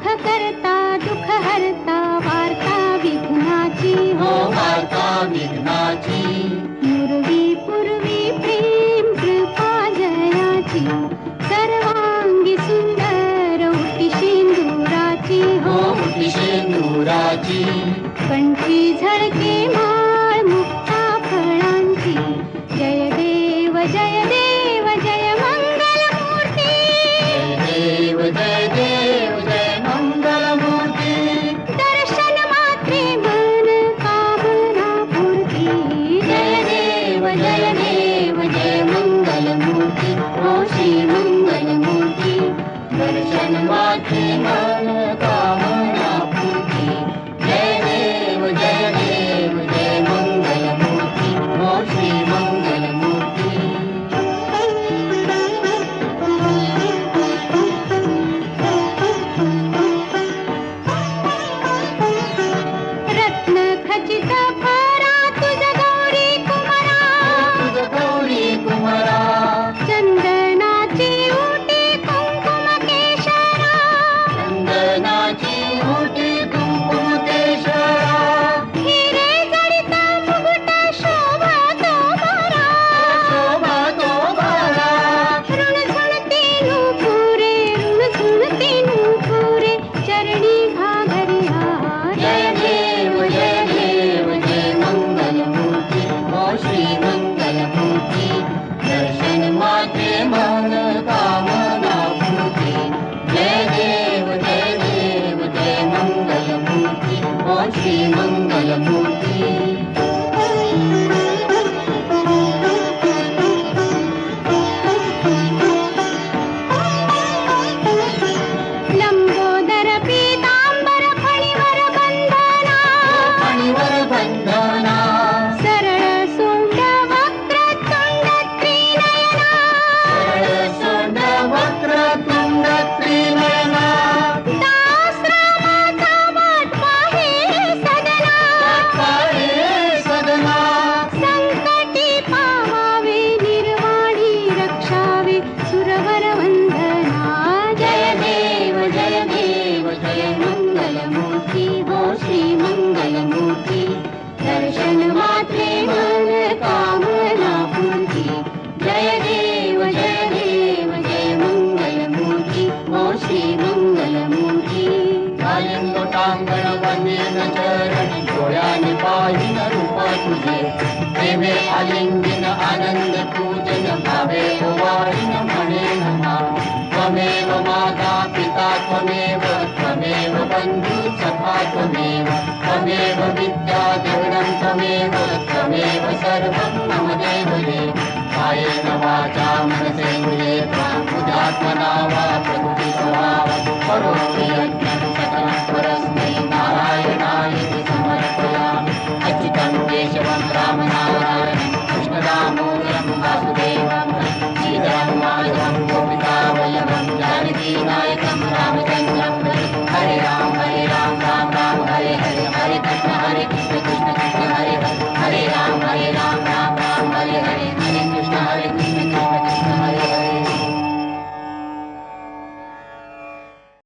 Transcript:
सुख करता दुःख हरता वार्ता विघ्नाची हो वार्ता विघ्नाची पूर्वी पूर्वी प्रेम कृपा जयाची सर्वांगी सुंदर उटी शेंदुराची हो उटी शेंदुराची कंठी झळके माळ मुक्ता फळांची जय देव जय देव जय मंगल मूर्ती जय देव जय मंगल मूर्ती दर्शन मात्रे मन कामना पूर्ती जय देव जय मंगल मूर्ती हो श्री मंगल मूर्ती दर्शन मात्रे मन कामना पूर्ती जय देव जय मंगल मूर्ती हो श्री मंगल मूर्ती रत्न खचित फरा तुझ गौरी कुमारा तुझ गौरी कुमारा चंदनाची उटी कुंकुम केशरा चंदनाची उटी कुंकुम केशरा हिरे जडित मुकुट शोभा तो भरा शोभा तो भरा ऋणझुणती नूपुरे ऋणझुणती नूपुरे चरणी घागरिया जय देव जय मंगल मूर्ती हो श्री मंगल मूर्ती दर्शन मात्रे मन कामना पूर्ती जय देव जय मंगल मूर्ती हो श्री मंगल मूर्ती लंबोदर पीतांबर फणीवर बंधना फणीवर बंधना सरळ सोंड वक्रतुंड त्रिनयना सरळ सोंड वक्रतुंड त्रिनयना दासरामाचा वाट पाहे सदना पाहे सदना संकटी पावावे निर्वाणी रक्षावे सुरवर वंदना जय देव जय मंगल मूर्ती हो श्री मंगल मूर्ती दर्शन मात्रे मन कामना पूर्ती जय देव जय मंगल मूर्ती हो श्री मंगल मूर्ती कालिंग टांगण वंदेन चरण डोळ्याने पाहिन रूप तुझे प्रेमे आलिंगन आनंद पूजन भावे ओवाळीन म्हणे नमा त्वमेव माता पिता त्वमेव बंधु सखा त्वमेव विद्या देवनं त्वमेव सर्वं मम देव कायेन वाचा मनसेन्द्रिये त्वां बुद्ध्यात्मना वा